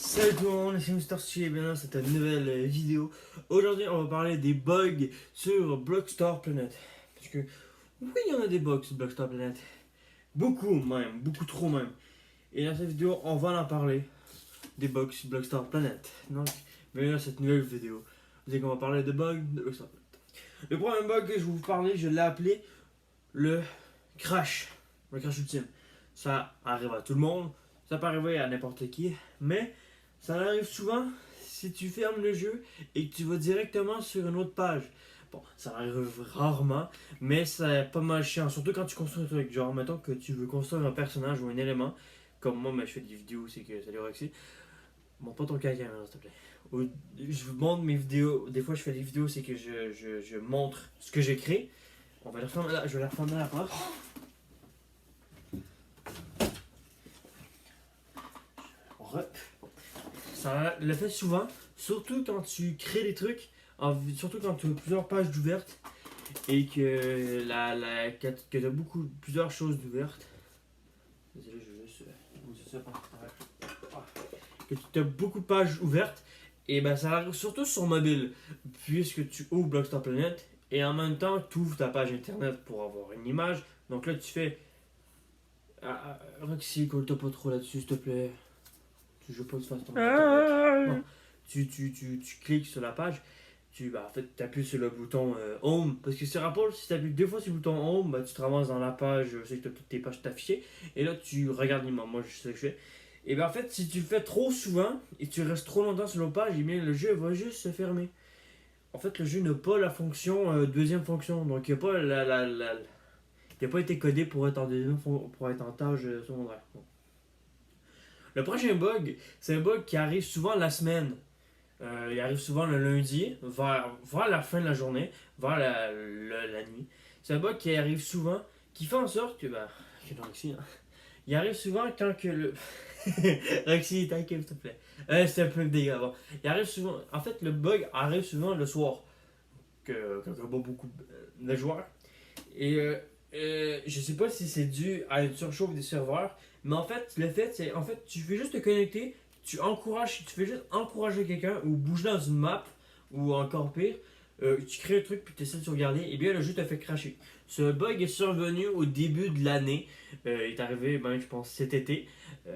Salut tout le monde, c'est Mister Stu et bienvenue dans cette nouvelle vidéo. Aujourd'hui, on va parler des bugs sur Blockstar Planet. Parce que, oui, il y en a des bugs sur Blockstar Planet. Beaucoup même, beaucoup trop même. Et dans cette vidéo, on va en parler des bugs sur Blockstar Planet. Donc, bienvenue dans cette nouvelle vidéo. Vous savez qu'on va parler de bugs de Blockstar Planet. Le premier bug que je vais vous parler, je l'ai appelé le crash. Le crash ultime. Ça arrive à tout le monde, ça peut arriver à n'importe qui, mais ça arrive souvent si tu fermes le jeu et que tu vas directement sur une autre page. Bon, ça arrive rarement, mais c'est pas mal chiant, surtout quand tu construis un truc. Genre, mettons que tu veux construire un personnage ou un élément, comme moi, mais je fais des vidéos, c'est que ça lui aussi. Bon, pas ton caca, s'il te plaît. Je vous montre mes vidéos, des fois je fais des vidéos, c'est que je montre ce que j'ai créé. On va la refermer là, je vais la refermer la porte. Ça le fait souvent, surtout quand tu crées des trucs, surtout quand tu as plusieurs pages d'ouvertes et que tu as plusieurs choses d'ouvertes. Désolé, je vais juste bouger ça par terre. Que tu as beaucoup de pages ouvertes, et ben ça arrive surtout sur mobile, puisque tu ouvres Blockstar Planet et en même temps tu ouvres ta page internet pour avoir une image. Donc là tu fais. Roxy, colle-toi pas trop là-dessus, s'il te plaît. Je veux pas que tu fasses ton non. Tu cliques sur la page, en fait, tu appuies sur le bouton Home. Parce que ce rapport, si tu appuies deux fois sur le bouton Home, tu te ramasses dans la page, je sais que tu as toutes tes pages affichées. Et là, tu regardes l'image. Moi, je sais ce que je fais. Et bien, en fait, si tu le fais trop souvent et tu restes trop longtemps sur la page, et bien, le jeu va juste se fermer. En fait, le jeu n'a pas la fonction, deuxième fonction. Donc, il n'a pas il n'a pas été codé pour être pour être en tâche secondaire. Bon. Le prochain bug, c'est un bug qui arrive souvent la semaine. Il arrive souvent le lundi, vers la fin de la journée, vers la nuit. C'est un bug qui arrive souvent, qui fait en sorte que. Roxy, hein. Il arrive souvent quand que le. Roxy, t'inquiète, s'il te plaît. C'est un peu dégâts. Bon. Il arrive souvent. En fait, le bug arrive souvent le soir, quand il y a pas beaucoup de joueurs. Et je sais pas si c'est dû à une surchauffe des serveurs, mais en fait, le fait, c'est en fait, tu fais juste te connecter, tu fais juste encourager quelqu'un ou bouger dans une map, ou encore pire, tu crées un truc puis tu essaies de sauvegarder, et bien le jeu te fait cracher. Ce bug est survenu au début de l'année. Il est arrivé, je pense, cet été,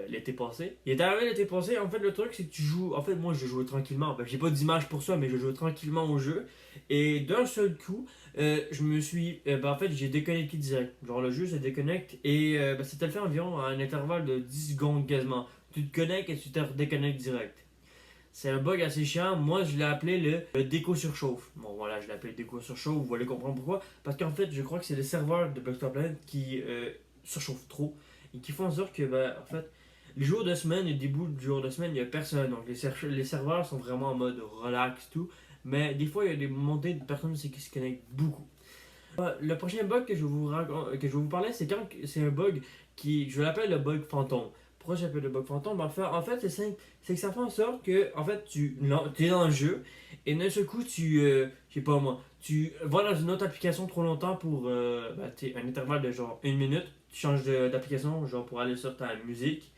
l'été passé. Il est arrivé l'été passé, en fait, le truc, c'est que tu joues. En fait, moi, je jouais tranquillement. J'ai pas d'image pour ça, mais je jouais tranquillement au jeu. Et d'un seul coup, je me suis. En fait, j'ai déconnecté direct. Genre, le jeu se déconnecte et ça te le fait environ à un intervalle de 10 secondes quasiment. Tu te connectes et tu te redéconnectes direct. C'est un bug assez chiant. Moi, je l'ai appelé le déco surchauffe. Bon, voilà, je l'ai appelé déco surchauffe. Vous allez comprendre pourquoi. Parce qu'en fait, je crois que c'est les serveurs de Blockstar Planet qui surchauffent trop et qui font en sorte que, en fait, les jours de semaine et début du jour de semaine, il n'y a personne. Donc, les serveurs sont vraiment en mode relax, tout. Mais des fois, il y a des montées de personnes qui se connectent beaucoup. Le prochain bug que je vais vous parler, c'est un bug je l'appelle le bug fantôme. Pourquoi j'appelle le bug fantôme? En fait, c'est simple. C'est que ça fait en sorte que, en fait, tu es dans le jeu et d'un seul coup, je sais pas moi, tu vas dans une autre application trop longtemps pour un intervalle de genre une minute. Tu changes d'application, genre pour aller sur ta musique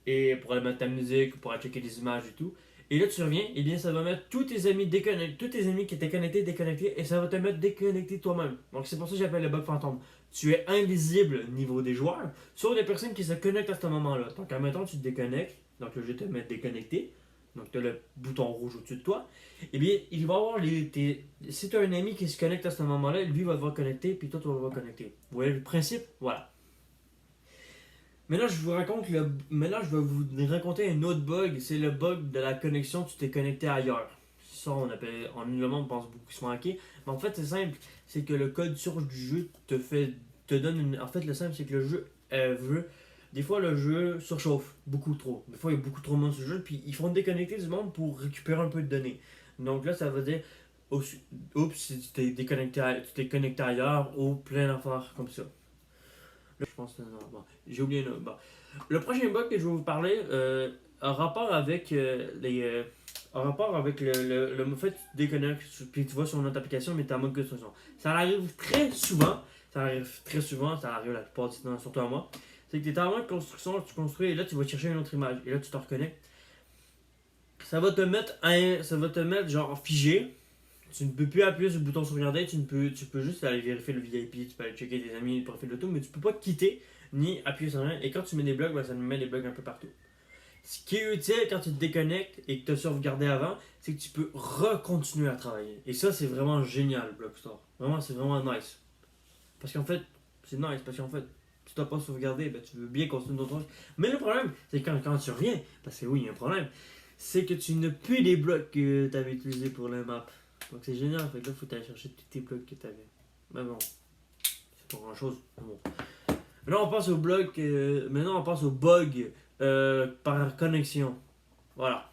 et pour aller mettre ta musique, pour aller checker des images et tout. Et là, tu reviens, et bien ça va mettre tous tes amis tous tes amis qui étaient connectés, déconnectés, et ça va te mettre déconnecté toi-même. Donc c'est pour ça que j'appelle le bug fantôme. Tu es invisible au niveau des joueurs, sauf des personnes qui se connectent à ce moment-là. Donc admettons, tu te déconnectes, donc le jeu te met déconnecté, donc tu as le bouton rouge au-dessus de toi. Et bien, il va avoir si tu as un ami qui se connecte à ce moment-là, lui va te voir connecter, puis toi, tu vas le voir connecter. Vous voyez le principe? Voilà. Maintenant, Maintenant, je vais vous raconter un autre bug. C'est le bug de la connexion. Tu t'es connecté ailleurs. Ça, le monde pense beaucoup se manquer. Mais en fait, c'est simple. C'est que le code source du jeu te donne une. En fait, le simple, c'est que le jeu veut. Des fois, le jeu surchauffe beaucoup trop. Des fois, il y a beaucoup trop de monde sur le jeu. Puis, ils font déconnecter du monde pour récupérer un peu de données. Donc là, ça veut dire. Oups, tu t'es connecté ailleurs ou plein d'affaires comme ça. Je pense que non. Bon, j'ai oublié un autre. Bon. Le prochain bug que je vais vous parler a rapport avec le fait que tu te déconnectes puis tu vas sur notre application mais tu es en mode construction. Ça arrive très souvent. Ça arrive la plupart du temps, surtout à moi. C'est que tu es en mode construction, tu construis et là tu vas chercher une autre image et là tu te reconnectes. ça va te mettre genre figé. Tu ne peux plus appuyer sur le bouton sauvegarder, tu peux juste aller vérifier le VIP, tu peux aller checker tes amis, le profil de tout, mais tu peux pas quitter ni appuyer sur rien. Et quand tu mets des blocs, ben, ça nous met des blocs un peu partout. Ce qui est utile quand tu te déconnectes et que tu as sauvegardé avant, c'est que tu peux recontinuer à travailler. Et ça, c'est vraiment génial, Blockstore. Vraiment, c'est vraiment nice. Parce qu'en fait, c'est nice, parce qu'en fait, si tu n'as pas sauvegardé, ben, tu veux bien continuer ton truc. Mais le problème, c'est quand tu reviens, parce que oui, il y a un problème, c'est que tu n'as plus les blocs que tu avais utilisés pour la map. Donc c'est génial, fait que là, il faut aller chercher tous tes blocs que tu avais. Mais bon, c'est pas grand chose. Bon. Maintenant, on passe au bug par connexion. Voilà.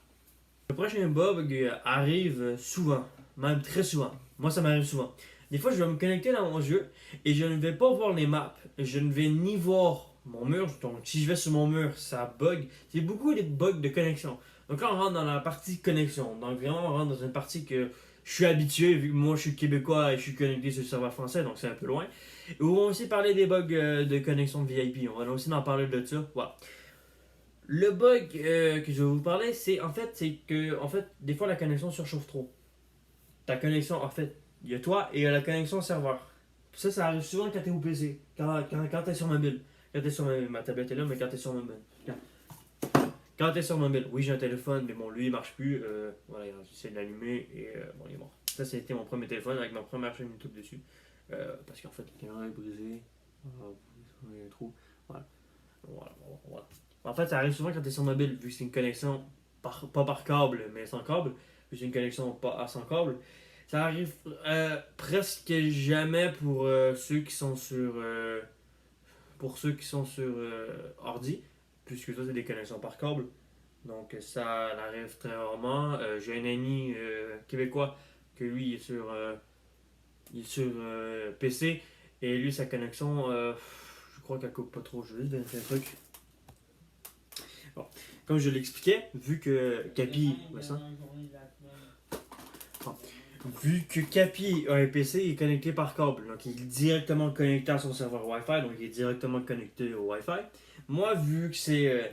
Le prochain bug arrive souvent, même très souvent. Moi, ça m'arrive souvent. Des fois, je vais me connecter dans mon jeu et je ne vais pas voir les maps. Je ne vais ni voir mon mur. Donc, si je vais sur mon mur, ça bug. C'est beaucoup des bugs de connexion. Donc là, on rentre dans la partie connexion. Donc vraiment, on rentre dans une partie que je suis habitué, vu que moi, je suis québécois et je suis connecté sur le serveur français, donc c'est un peu loin. Et on va aussi parler des bugs de connexion de VIP. On va aussi en parler de ça. Voilà. Le bug que je vais vous parler, c'est que des fois, la connexion surchauffe trop. Ta connexion, en fait, il y a toi et il y a la connexion serveur. Ça arrive souvent quand tu es au PC, quand tu es sur mobile. Quand tu es sur ma tablette est là, mais quand tu es sur mobile. Quand tu es sur mobile, oui, j'ai un téléphone, mais bon, lui, il marche plus. Voilà, j'essaie de l'allumer et bon, il est mort. Ça, c'était mon premier téléphone avec ma première chaîne YouTube dessus. Parce qu'en fait, la caméra est brisée. Il y a un trou. Voilà. Voilà. En fait, ça arrive souvent quand tu es sur mobile, vu que c'est une connexion pas par câble, mais sans câble. Vu que c'est une connexion pas sans câble. Ça arrive presque jamais pour ceux qui sont sur ordi, puisque ça c'est des connexions par câble. Donc ça arrive très rarement. J'ai un ami québécois que lui il est sur PC et lui sa connexion je crois qu'elle coupe pas trop. Je vais juste vérifier un truc. Bon. Comme je l'expliquais, vu que Capi. Vu que Capi a un PC, il est connecté par câble. Donc il est directement connecté à son serveur Wi-Fi, donc il est directement connecté au Wi-Fi. Moi, vu que c'est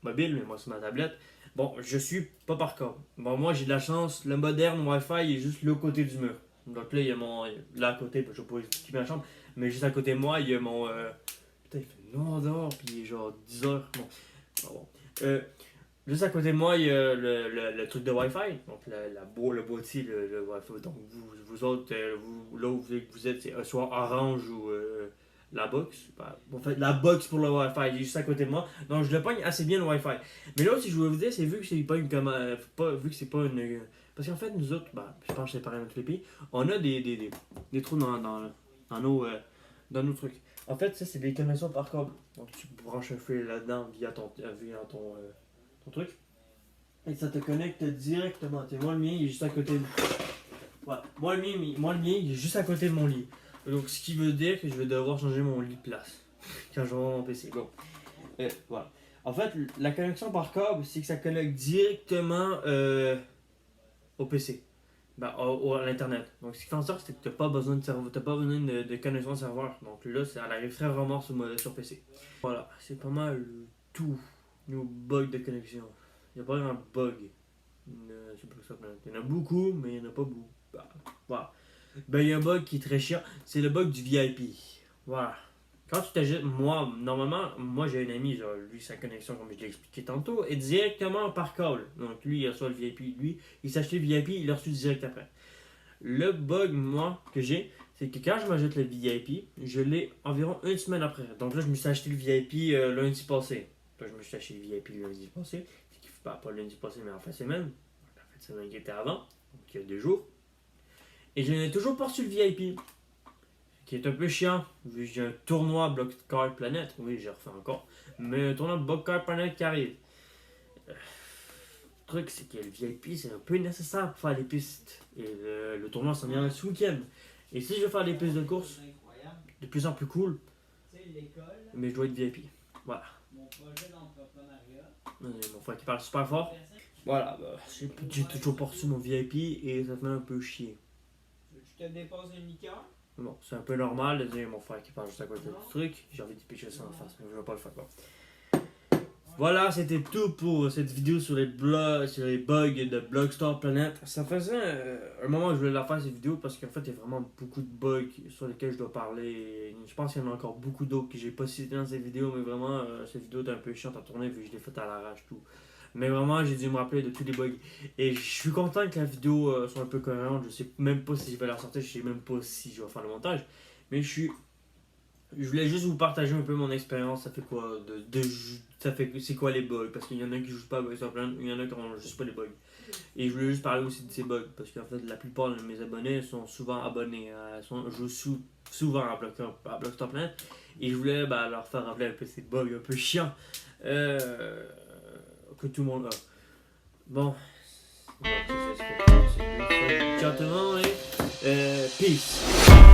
mobile, mais moi c'est ma tablette, bon, je suis pas par câble. Bon, moi j'ai de la chance, le moderne Wi-Fi il est juste l'autre côté du mur. Donc là, il y a mon. Là à côté, je vais pas expliquer ma chambre, mais juste à côté de moi, il y a mon. Putain, il fait noir dehors, puis il est genre 10h. Bon. Bon. Juste à côté de moi, il y a le truc de Wi-Fi, donc le boîtier, le Wi-Fi. Donc vous autres, là où vous êtes, c'est soit Orange ou la box. En fait, la box pour le Wi-Fi, il est juste à côté de moi. Donc je le pogne assez bien le Wi-Fi. Mais là, si je voulais vous dire, c'est vu que c'est pas une commande. Vu que c'est pas une. Parce qu'en fait, nous autres, je pense que c'est pareil dans tous les pays, on a des trous dans nos trucs. En fait, ça, c'est des connexions par câble. Donc tu branches un fil là-dedans via ton truc. Et ça te connecte directement. Moi, le mien, il est juste à côté de... Voilà. Moi, le mien, il est juste à côté de mon lit. Donc, ce qui veut dire que je vais devoir changer mon lit de place quand je vais avoir mon PC. Bon. Voilà. En fait, la connexion par câble, c'est que ça connecte directement au PC. À l'internet. Donc, ce qui fait en sorte que tu n'as pas besoin de serveur, t'as pas besoin de connexion serveur. Donc là, ça arrive très rarement sur PC. Voilà, c'est pas mal tout nos bugs de connexion. Il n'y a pas vraiment de bug. Il y en a beaucoup, mais il n'y en a pas beaucoup. Voilà. Il y a un bug qui est très chiant, c'est le bug du VIP. Voilà. Quand tu t'ajoutes, moi j'ai un ami, genre, lui sa connexion, comme je l'ai expliqué tantôt, est directement par câble. Donc lui il reçoit le VIP, lui il s'achète le VIP, il l'a reçu direct après. Le bug, moi, que j'ai, c'est que quand je m'ajoute le VIP, je l'ai environ une semaine après. Donc là, je me suis acheté le VIP lundi passé. Là, je me suis acheté le VIP lundi passé. Pas lundi passé, mais en fin de semaine. La fin de semaine qui était avant, donc il y a 2 jours. Et je n'ai toujours pas reçu le VIP. Qui est un peu chiant, vu que j'ai un tournoi Blockcard Planet. Oui, j'ai refait encore. Mais un tournoi Blockcard Planet qui arrive. Le truc, c'est que le VIP, c'est un peu nécessaire pour faire les pistes. Et le tournoi s'en vient ce week-end. Et si je veux faire des pistes de course, de plus en plus cool, mais je dois être VIP. Voilà. Mon projet d'entrepreneuriat. Mon frère qui parle super fort. Voilà, j'ai toujours pas reçu mon VIP et ça me fait un peu chier. Tu te déposes une liqueur? Bon, c'est un peu normal de dire mon frère qui parle juste à côté du truc. J'ai envie de picher ça en face, mais je vais pas le faire. Bon. Voilà, c'était tout pour cette vidéo sur les blogs, sur les bugs de Blogstar Planet. Ça faisait un moment que je voulais la faire cette vidéo parce qu'en fait il y a vraiment beaucoup de bugs sur lesquels je dois parler. Et je pense qu'il y en a encore beaucoup d'autres que j'ai pas cités dans cette vidéo, mais vraiment cette vidéo est un peu chiante à tourner vu que je l'ai faite à l'arrache tout. Mais vraiment j'ai dû me rappeler de tous les bugs. Et je suis content que la vidéo soit un peu cohérente. Je sais même pas si je vais la sortir, je sais même pas si je vais faire le montage. Mais je voulais juste vous partager un peu mon expérience. Ça fait quoi ça fait c'est quoi les bugs? Parce qu'il y en a qui jouent pas à Blogstar Planet, il y en a qui n'ont juste pas les bugs. Et je voulais juste parler aussi de ces bugs parce qu'en fait la plupart de mes abonnés sont souvent abonnés, jouent souvent à Blogstar Planet et je voulais leur faire rappeler un peu ces bugs un peu chiants que tout le monde a. Bon, c'est ça, ciao tout le monde et peace.